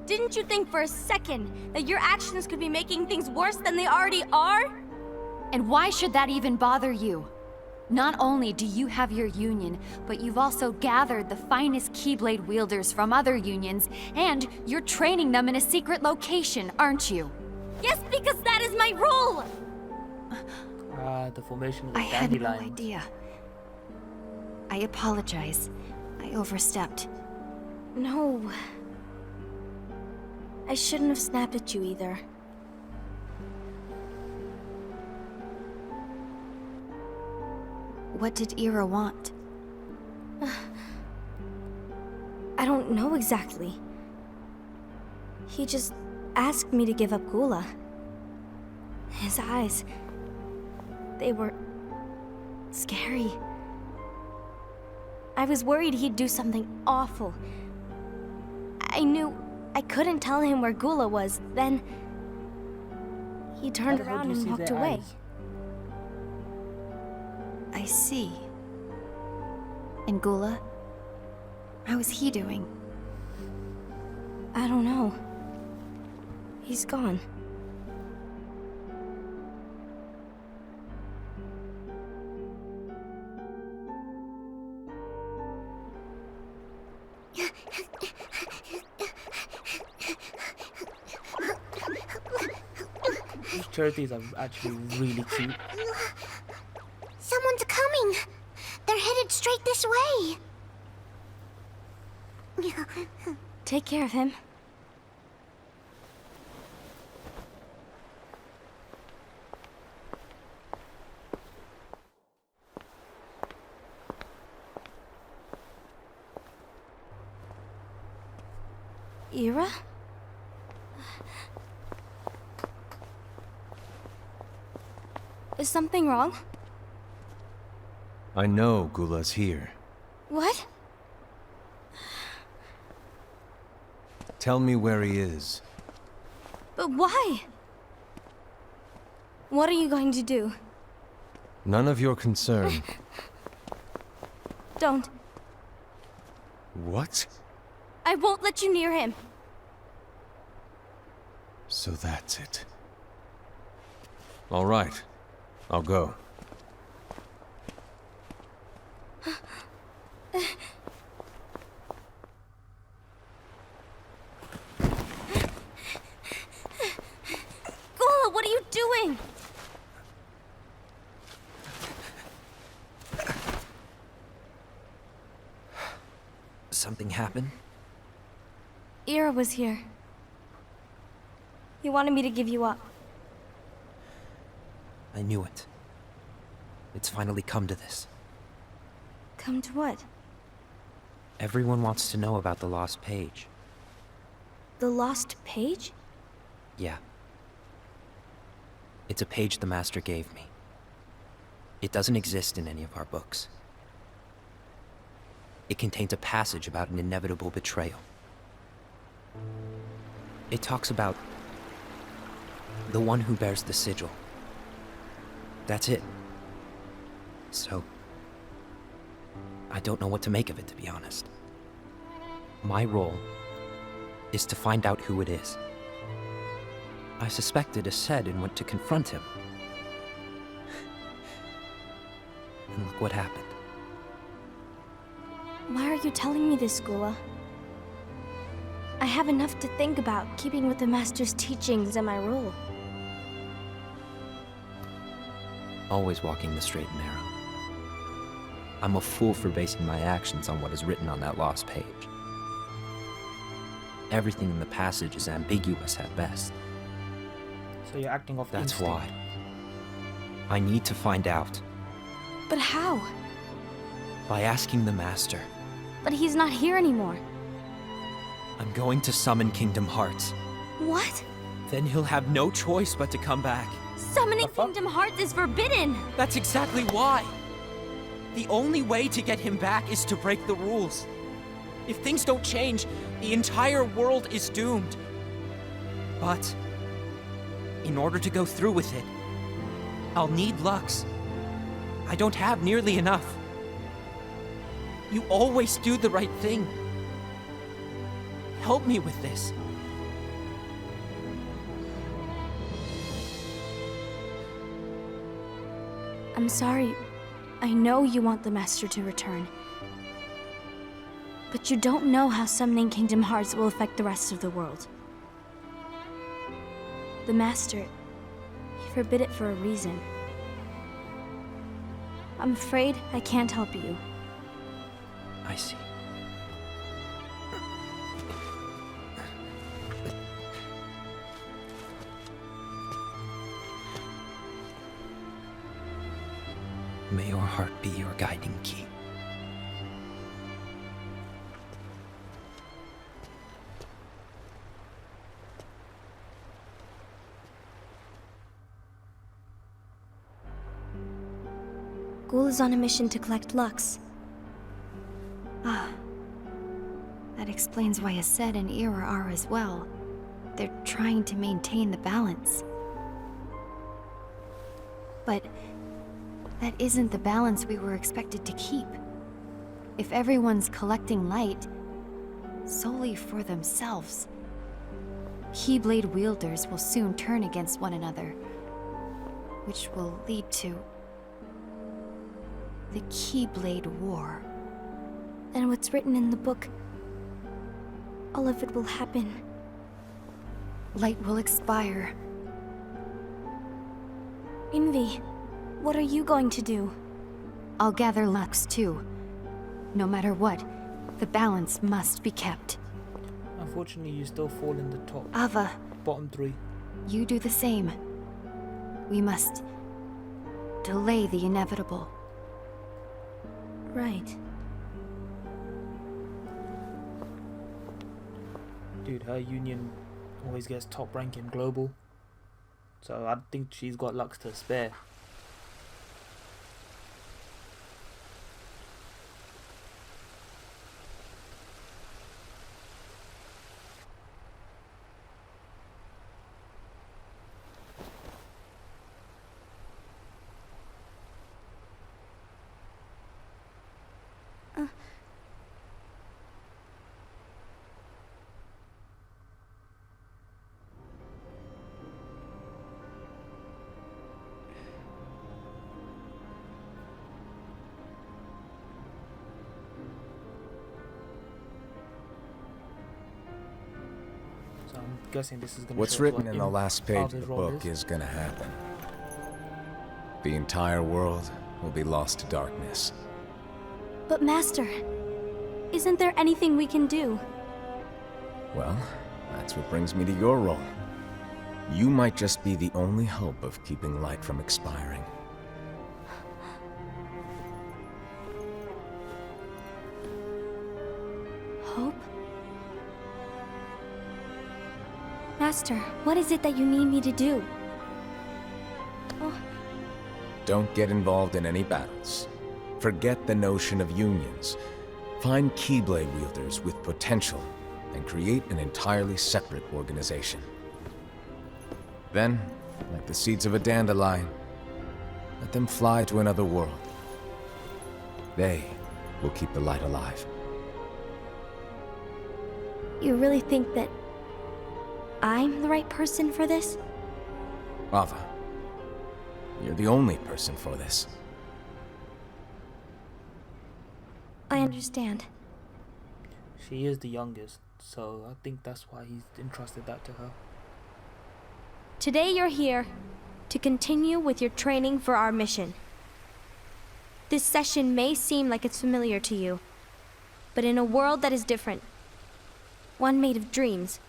Didn't you think for a second that your actions could be making things worse than they already are? And why should that even bother you? Not only do you have your union, but you've also gathered the finest Keyblade wielders from other unions, and you're training them in a secret location, aren't you? Yes, because that is my role! The formation of the I had no dandelion. idea. I apologize. I overstepped. No. I shouldn't have snapped at you either. What did Ira want? I don't know exactly. He just asked me to give up Gula. His eyes, they were scary. I was worried he'd do something awful. I knew I couldn't tell him where Gula was. Then he turned How the hell around do you and see walked their away. eyes? I see. And Gula? How is he doing? I don't know. He's gone. These charities are actually really cute. Someone's coming. They're headed straight this way. Take care of him. Ira? Is something wrong? I know Gula's here. What? Tell me where he is. But why? What are you going to do? None of your concern. Don't. What? I won't let you near him. So that's it. All right. I'll go. Gula, what are you doing? Something happened? Ira was here. He wanted me to give you up. I knew it. It's finally come to this. Come to what? Everyone wants to know about the lost page. The lost page? Yeah. It's a page the Master gave me. It doesn't exist in any of our books. It contains a passage about an inevitable betrayal. It talks about the one who bears the sigil. That's it. So, I don't know what to make of it, to be honest. My role is to find out who it is. I suspected Aced and went to confront him. And look what happened. Why are you telling me this, Gula? I have enough to think about, keeping with the Master's teachings and my role. Always walking the straight and narrow. I'm a fool for basing my actions on what is written on that lost page. Everything in the passage is ambiguous at best. So you're acting off That's instinct. why. I need to find out. But how? By asking the Master. But he's not here anymore. I'm going to summon Kingdom Hearts. What? Then he'll have no choice but to come back. Summoning The fuck? Kingdom Hearts is forbidden! That's exactly why! The only way to get him back is to break the rules. If things don't change, the entire world is doomed. But, in order to go through with it, I'll need Lux. I don't have nearly enough. You always do the right thing. Help me with this. I'm sorry. I know you want the Master to return. But you don't know how summoning Kingdom Hearts will affect the rest of the world. The Master, he forbid it for a reason. I'm afraid I can't help you. I see. May your heart be your guiding key. Ghoul is on a mission to collect Lux. Ah. That explains why Aced and Ira are as well. They're trying to maintain the balance. But that isn't the balance we were expected to keep. If everyone's collecting light solely for themselves, Keyblade wielders will soon turn against one another, which will lead to the Keyblade War. And what's written in the book, all of it will happen. Light will expire. Envy, what are you going to do? I'll gather Lux too. No matter what, the balance must be kept. Unfortunately, you still fall in the top Ava, bottom three. you do the same. We must delay the inevitable. Right. Dude, her union always gets top rank in global. So I think she's got Lux to spare. So I'm guessing this is going to What's show us written what in the last page of Ava's the role book is. is gonna happen. The entire world will be lost to darkness. But Master, isn't there anything we can do? Well, that's what brings me to your role. You might just be the only hope of keeping light from expiring. Hope? Master, what is it that you need me to do? Don't get involved in any battles. Forget the notion of unions. Find Keyblade wielders with potential and create an entirely separate organization. Then, like the seeds of a dandelion, let them fly to another world. They will keep the light alive. You really think that I'm the right person for this? Ava, you're the only person for this. I understand. She is the youngest, so I think that's why he's entrusted that to her. Today you're here to continue with your training for our mission. This session may seem like it's familiar to you, but in a world that is different, one made of dreams,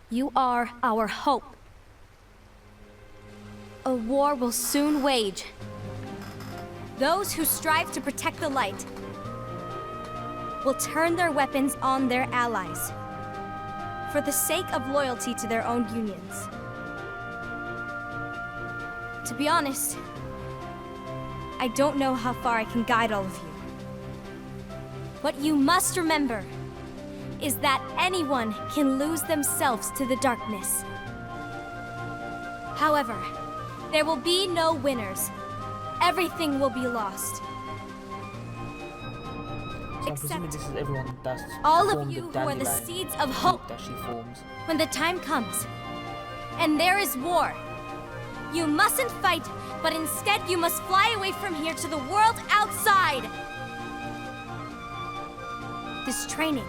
you are our hope. A war will soon wage. Those who strive to protect the light will turn their weapons on their allies for the sake of loyalty to their own unions. To be honest, I don't know how far I can guide all of you. What you must remember is that anyone can lose themselves to the darkness. However, there will be no winners. Everything will be lost. So I'm presuming Except this is everyone that's all of formed you the who are the dandelion seeds of group hope. that she forms. When the time comes, and there is war, you mustn't fight, but instead you must fly away from here to the world outside. This training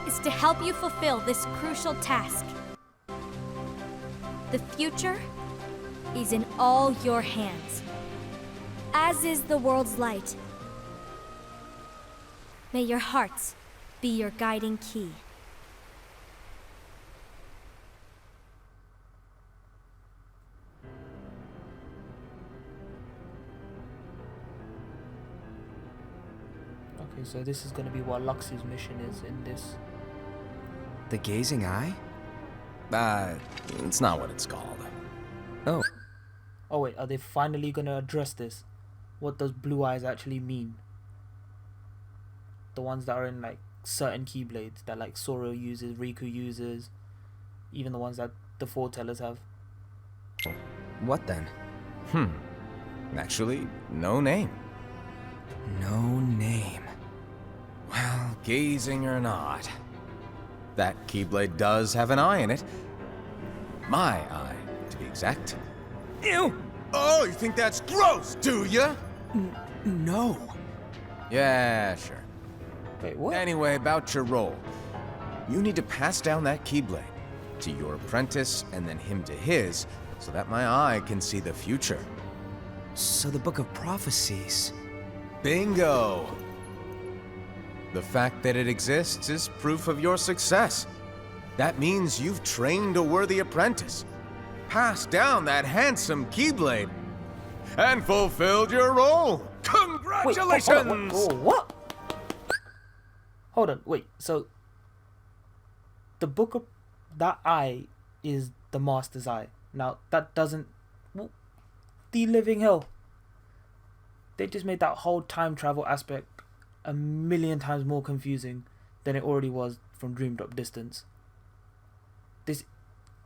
is to help you fulfill this crucial task. The future is in all your hands, as is the world's light. May your hearts be your guiding key. Okay, so this is going to be what Lux's mission is in this. The Gazing Eye? It's not what it's called. Oh. Oh wait, are they finally going to address this? What does blue eyes actually mean? The ones that are in like certain Keyblades that like Sora uses, Riku uses, even the ones that the foretellers have. What then? Actually, no name. No name. Well, gazing or not, that Keyblade does have an eye in it. My eye, to be exact. Ew! Oh, you think that's gross, do ya? No. Yeah, sure. Wait, what? Anyway, about your role. You need to pass down that Keyblade to your apprentice and then him to his, so that my eye can see the future. So the Book of Prophecies. Bingo! The fact that it exists is proof of your success. That means you've trained a worthy apprentice, passed down that handsome Keyblade, and fulfilled your role. Congratulations! Wait, what? Hold on, wait. So the book of that eye is the master's eye. Now that doesn't. The living hell. They just made that whole time travel aspect a million times more confusing than it already was from Dream Drop Distance. This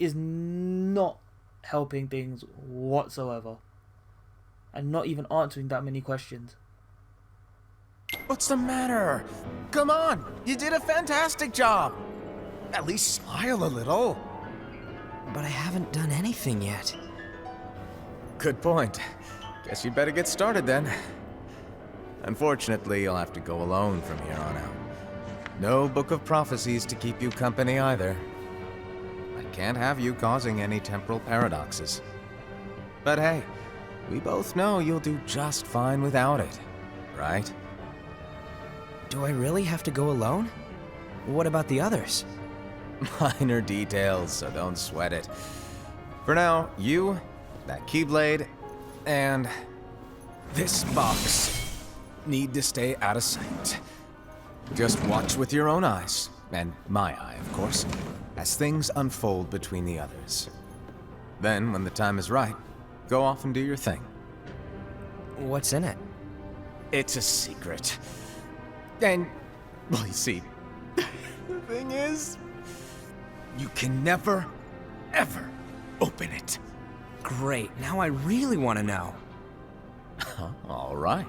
is not helping things whatsoever, and not even answering that many questions. What's the matter? Come on, you did a fantastic job. At least smile a little. But I haven't done anything yet. Good point. Guess you'd better get started then. Unfortunately, you'll have to go alone from here on out. No Book of Prophecies to keep you company either. I can't have you causing any temporal paradoxes. But hey, we both know you'll do just fine without it, right? Do I really have to go alone? What about the others? Minor details, so don't sweat it. For now, you, that Keyblade, and this box need to stay out of sight. Just watch with your own eyes, and my eye, of course, as things unfold between the others. Then, when the time is right, go off and do your thing. What's in it? It's a secret. And, well, you see, the thing is, you can never, ever open it. Great, now I really want to know. All right.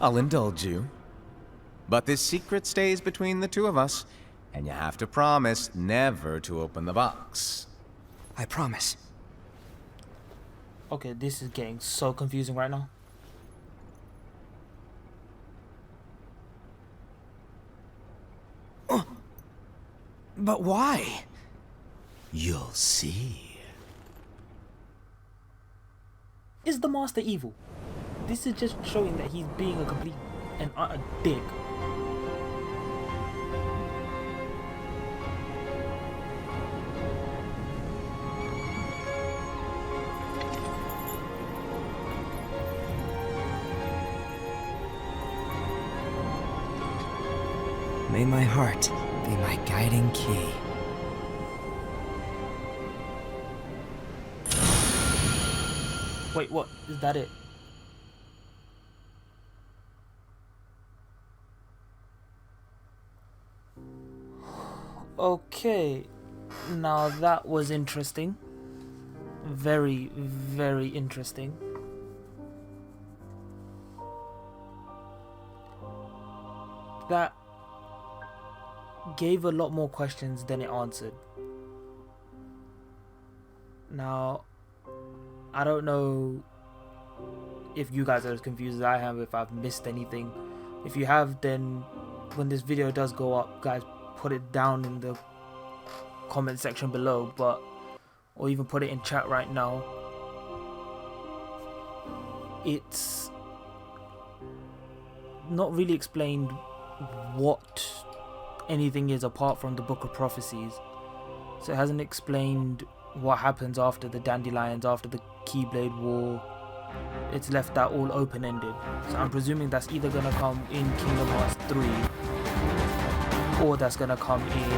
I'll indulge you. But this secret stays between the two of us, and you have to promise never to open the box. I promise. Okay, this is getting so confusing right now. But why? You'll see. Is the Master evil? This is just showing that he's being a complete and utter dick. May my heart be my guiding key. Wait, what? Is that it? Okay, now that was interesting. Very, very interesting. That gave a lot more questions than it answered. Now, I don't know if you guys are as confused as I am, if I've missed anything. If you have, then when this video does go up, guys, put it down in the comment section below, or even put it in chat right now. It's not really explained what anything is apart from the Book of Prophecies. So it hasn't explained what happens after the Dandelions, after the Keyblade War. It's left that all open-ended. So I'm presuming that's either gonna come in Kingdom Hearts 3, or that's gonna come in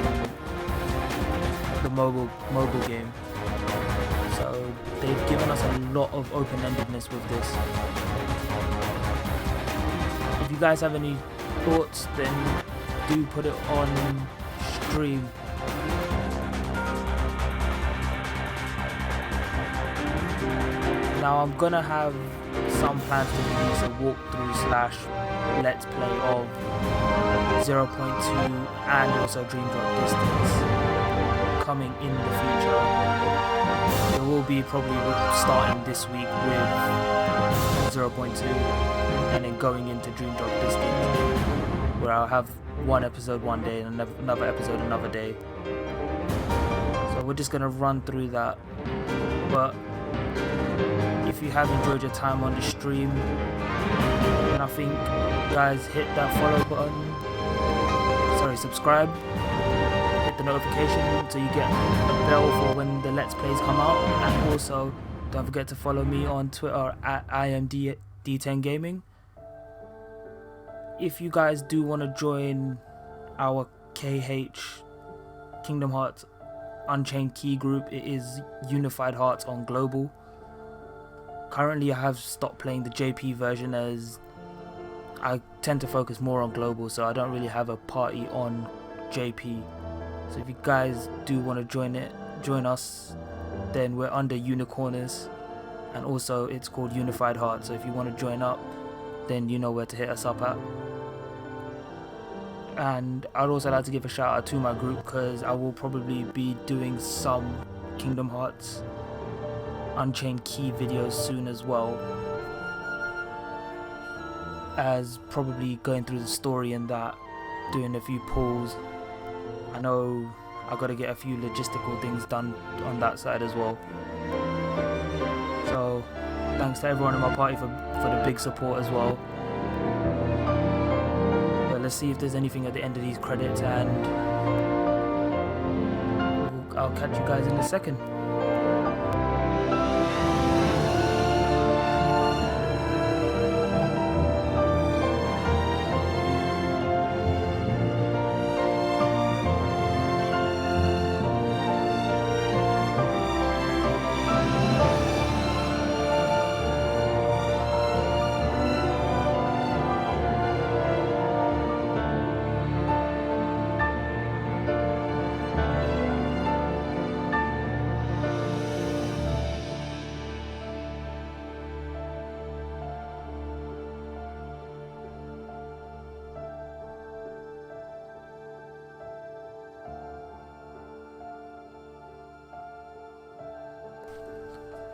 the mobile game. So they've given us a lot of open-endedness with this. If you guys have any thoughts, then do put it on stream. Now I'm gonna have some plans to release a walkthrough / let's play of 0.2 and also Dream Drop Distance coming in the future. It will be probably starting this week with 0.2 and then going into Dream Drop Distance, where I'll have one episode one day and another episode another day. So we're just gonna run through that. But if you have enjoyed your time on the stream, then I think, guys, hit that follow button. Sorry, subscribe. Hit the notification so you get a bell for when the Let's Plays come out. And also, don't forget to follow me on Twitter at IamD10Gaming. If you guys do want to join our KH Kingdom Hearts Unchained Key group, it is Unified Hearts on Global. Currently I have stopped playing the JP version as I tend to focus more on Global, so I don't really have a party on JP. So if you guys do want to join us, then we're under Unicorners, and also it's called Unified Hearts. So if you want to join up, then you know where to hit us up at. And I'd also like to give a shout out to my group, because I will probably be doing some Kingdom Hearts Unchained Key videos soon, as well as probably going through the story and that, doing a few pulls. I know I got to get a few logistical things done on that side as well. So thanks to everyone in my party for the big support as well. But let's see if there's anything at the end of these credits, and I'll catch you guys in a second.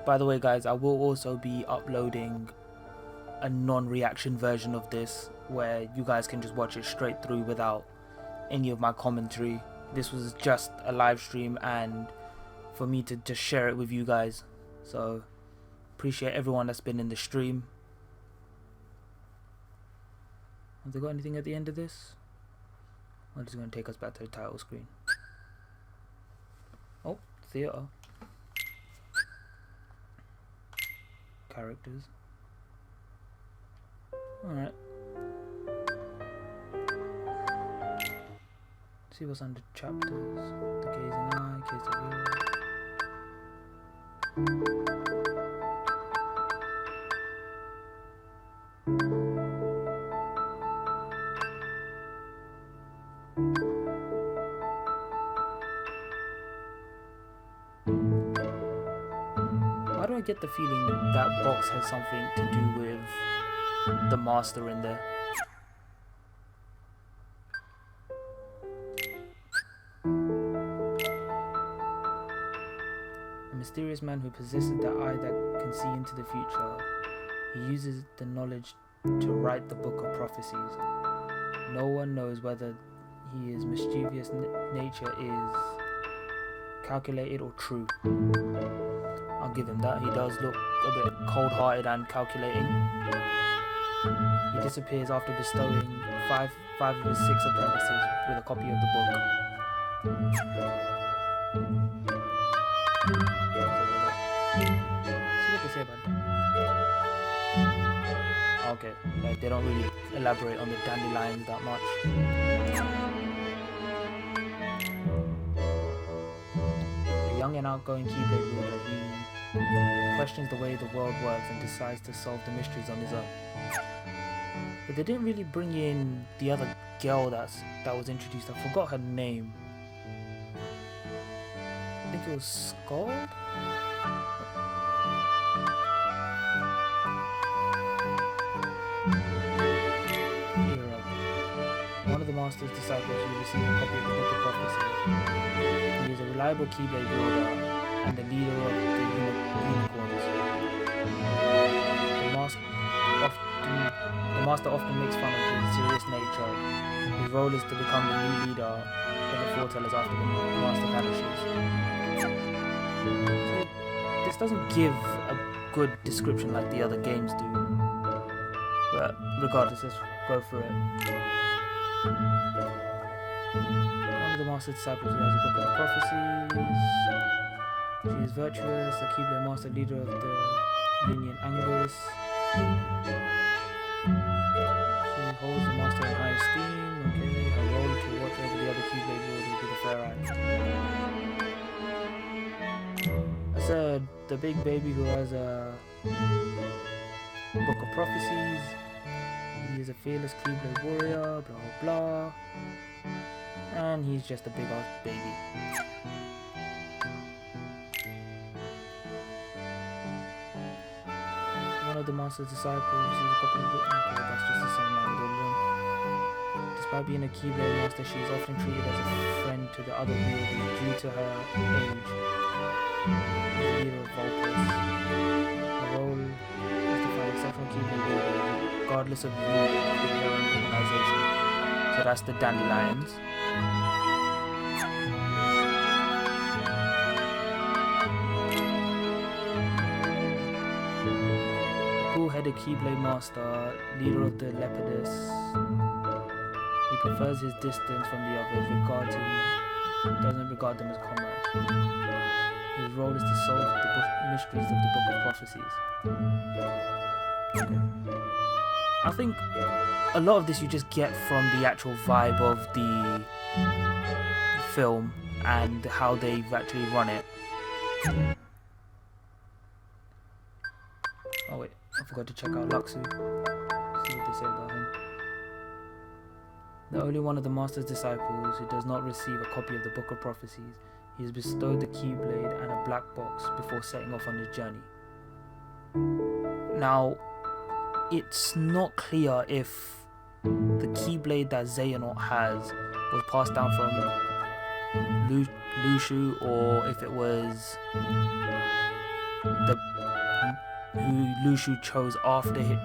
By the way, guys, I will also be uploading a non-reaction version of this where you guys can just watch it straight through without any of my commentary. This was just a live stream and for me to just share it with you guys. So appreciate everyone that's been in the stream. Have they got anything at the end of this? Or is it going to take us back to the title screen? Oh, theater. Characters. Alright. See what's under chapters. The gazing eye, case of Europe. Why do I get the feeling that box has something to do with the master in there? A mysterious man who possesses the eye that can see into the future. He uses the knowledge to write the book of prophecies. No one knows whether his mischievous nature is calculated or true. I'll give him that. He does look a bit cold-hearted and calculating. He disappears after bestowing five of his 6 apprentices with a copy of the book. See what they say about that. Okay, like they don't really elaborate on the dandelions that much. The young and outgoing Keyblade ruler, he questions the way the world works and decides to solve the mysteries on his own. But they didn't really bring in the other girl that was introduced. I forgot her name. I think it was Scald? One of the master's disciples who received a copy of the Book of Prophecies. He is a reliable Keyblade wielder and the leader of the unicorns. The master often makes fun of his serious nature. His role is to become the new leader of the foretellers after the master vanishes. So this doesn't give a good description like the other games do. But regardless, let's go through it. One of the master's disciples who has a book of the prophecies. She is virtuous, the Keyblade master leader of the Union Angus. She holds the master in high esteem. Okay, her role to watch over the other Keyblade wielders with a fair eye. I said the big baby who has a book of prophecies. He is a fearless Keyblade warrior, blah blah. And he's just a big ass baby. One of the master's disciples receives a copy of the book. Okay, that's just the same man. Despite being a Keyblade master, she is often treated as a friend to the other wielders due to her age. The leader of Volpus. Her role is to find exceptional Keyblade wielders, regardless of rule of their own organization. So that's the Dandelions. Bull-headed Keyblade master, leader of the Lepidus. He prefers his distance from the others, doesn't regard them as comrades. His role is to solve the mysteries of the Book of Prophecies. Okay. I think a lot of this you just get from the actual vibe of the film and how they've actually run it. Oh wait, I forgot to check out Luxu. See what they say about him. The only one of the master's disciples who does not receive a copy of the Book of Prophecies, he is bestowed the Keyblade and a black box before setting off on his journey. Now, it's not clear if the Keyblade that Xehanort has was passed down from Lushu or if it was who Lu Shu chose after him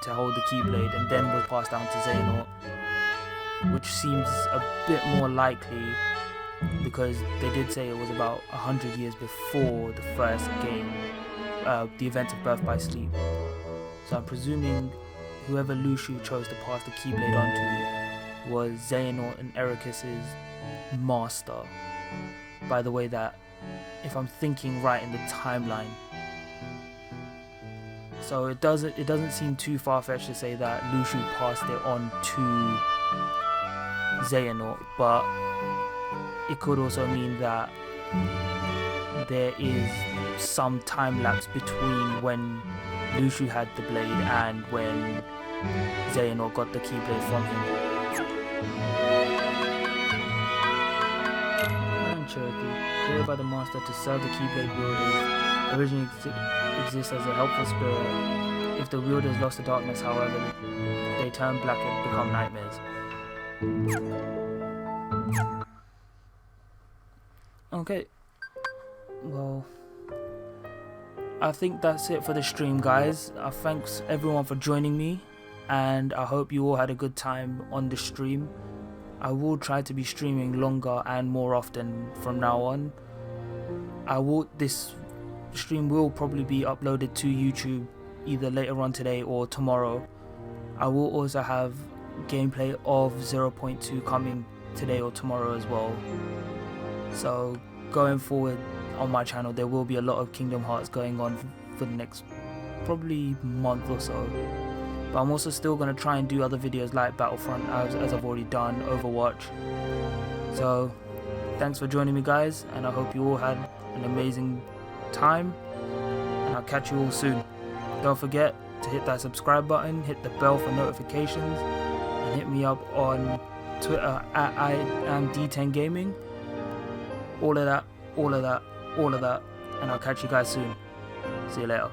to hold the Keyblade, and then was passed down to Xehanort, which seems a bit more likely because they did say it was about 100 years before the first game, the event of Birth by Sleep. So I'm presuming whoever Lu Shu chose to pass the Keyblade onto was Xehanort and Eraqus's master. By the way, that if I'm thinking right in the timeline, so it doesn't seem too far-fetched to say that Lu Shu passed it on to Xehanort, but it could also mean that there is some time lapse between when Lu Shu had the blade and when Xehanort got the Keyblade from him. And Cherokee, created by the Master to serve the Keyblade wielders, originally exists as a helpful spirit. If the wielders lost the darkness, however, they turn black and become nightmares. Okay, well, I think that's it for the stream, guys. Thanks everyone for joining me, and I hope you all had a good time on the stream. I will try to be streaming longer and more often from now on. This stream will probably be uploaded to YouTube either later on today or tomorrow. I will also have gameplay of 0.2 coming today or tomorrow as well. So going forward on my channel, there will be a lot of Kingdom Hearts going on for the next probably month or so. But I'm also still going to try and do other videos like Battlefront, as I've already done, Overwatch. So thanks for joining me, guys, and I hope you all had an amazing time, and I'll catch you all soon. Don't forget to hit that subscribe button, hit the bell for notifications, and hit me up on Twitter at IamD10Gaming. All of that, and I'll catch you guys soon. See you later.